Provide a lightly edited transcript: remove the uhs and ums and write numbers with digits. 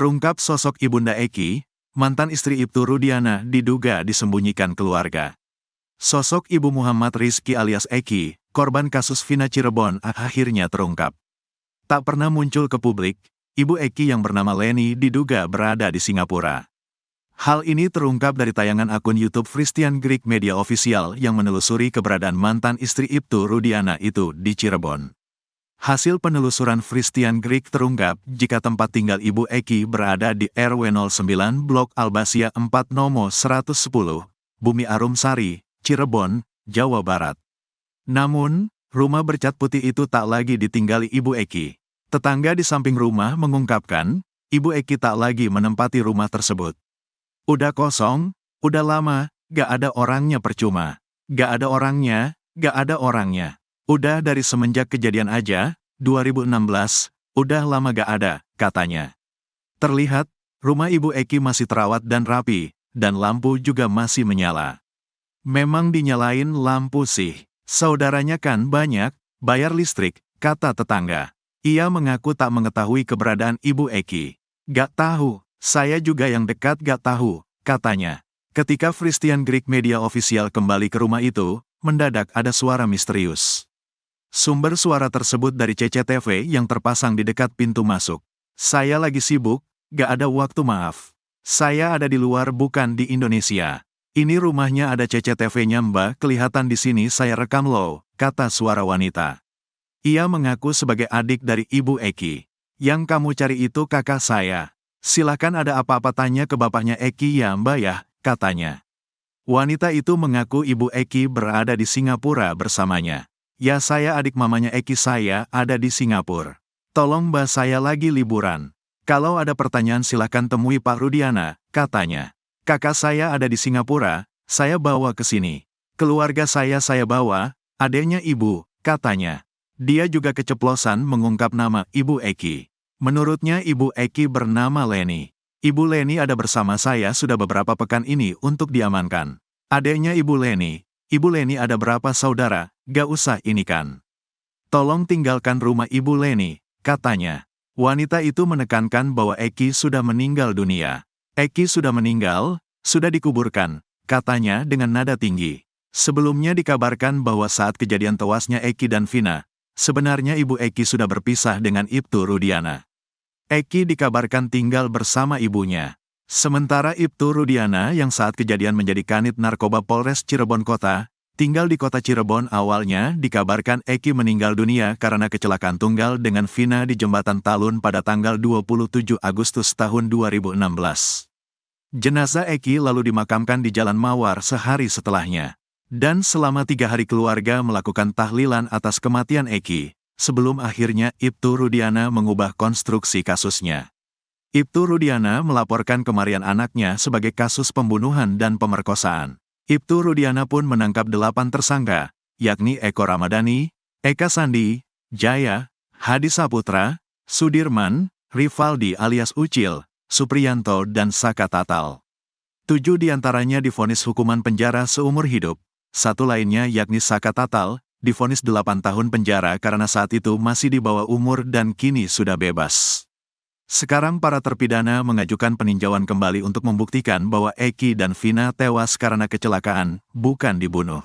Terungkap sosok Ibunda Eki, mantan istri Ibtu Rudiana diduga disembunyikan keluarga. Sosok Ibu Muhammad Rizky alias Eki, korban kasus Vina Cirebon akhirnya terungkap. Tak pernah muncul ke publik, Ibu Eki yang bernama Leni diduga berada di Singapura. Hal ini terungkap dari tayangan akun YouTube Christian Greek Media Official yang menelusuri keberadaan mantan istri Ibtu Rudiana itu di Cirebon. Hasil penelusuran Christian Greek terungkap jika tempat tinggal Ibu Eki berada di RW 09 Blok Albasia 4 Nomor 110, Bumi Arum Sari, Cirebon, Jawa Barat. Namun, rumah bercat putih itu tak lagi ditinggali Ibu Eki. Tetangga di samping rumah mengungkapkan, Ibu Eki tak lagi menempati rumah tersebut. Udah kosong, udah lama, gak ada orangnya percuma. Gak ada orangnya, gak ada orangnya. Udah dari semenjak kejadian aja, 2016, udah lama gak ada, katanya. Terlihat, rumah Ibu Eki masih terawat dan rapi, dan lampu juga masih menyala. Memang dinyalain lampu sih, saudaranya kan banyak, bayar listrik, kata tetangga. Ia mengaku tak mengetahui keberadaan Ibu Eki. Gak tahu, saya juga yang dekat gak tahu, katanya. Ketika Christian Greek Media Official kembali ke rumah itu, mendadak ada suara misterius. Sumber suara tersebut dari CCTV yang terpasang di dekat pintu masuk. Saya lagi sibuk, gak ada waktu maaf. Saya ada di luar bukan di Indonesia. Ini rumahnya ada CCTV-nya Mbak, kelihatan di sini saya rekam loh, kata suara wanita. Ia mengaku sebagai adik dari Ibu Eki. Yang kamu cari itu kakak saya. Silakan ada apa-apa tanya ke bapaknya Eki ya Mbak ya, katanya. Wanita itu mengaku Ibu Eki berada di Singapura bersamanya. Ya saya adik mamanya Eki saya ada di Singapura. Tolong Mbak saya lagi liburan. Kalau ada pertanyaan silakan temui Pak Rudiana, katanya. Kakak saya ada di Singapura, saya bawa ke sini. Keluarga saya bawa, adeknya Ibu, katanya. Dia juga keceplosan mengungkap nama Ibu Eki. Menurutnya Ibu Eki bernama Leni. Ibu Leni ada bersama saya sudah beberapa pekan ini untuk diamankan. Adeknya Ibu Leni ada berapa saudara, gak usah ini kan. Tolong tinggalkan rumah Ibu Leni, katanya. Wanita itu menekankan bahwa Eki sudah meninggal dunia. Eki sudah meninggal, sudah dikuburkan, katanya dengan nada tinggi. Sebelumnya dikabarkan bahwa saat kejadian tewasnya Eki dan Vina, sebenarnya Ibu Eki sudah berpisah dengan Ibtu Rudiana. Eki dikabarkan tinggal bersama ibunya. Sementara Ibtu Rudiana yang saat kejadian menjadi kanit narkoba Polres Cirebon Kota, tinggal di kota Cirebon awalnya dikabarkan Eki meninggal dunia karena kecelakaan tunggal dengan Vina di Jembatan Talun pada tanggal 27 Agustus tahun 2016. Jenazah Eki lalu dimakamkan di Jalan Mawar sehari setelahnya. Dan selama 3 hari keluarga melakukan tahlilan atas kematian Eki, sebelum akhirnya Ibtu Rudiana mengubah konstruksi kasusnya. Ibtu Rudiana melaporkan kematian anaknya sebagai kasus pembunuhan dan pemerkosaan. Ibtu Rudiana pun menangkap 8 tersangka, yakni Eko Ramadhani, Eka Sandi, Jaya, Hadi Saputra, Sudirman, Rivaldi alias Ucil, Supriyanto dan Saka Tatal. 7 diantaranya divonis hukuman penjara seumur hidup. 1 lainnya yakni Saka Tatal, divonis 8 tahun penjara karena saat itu masih di bawah umur dan kini sudah bebas. Sekarang para terpidana mengajukan peninjauan kembali untuk membuktikan bahwa Eki dan Vina tewas karena kecelakaan, bukan dibunuh.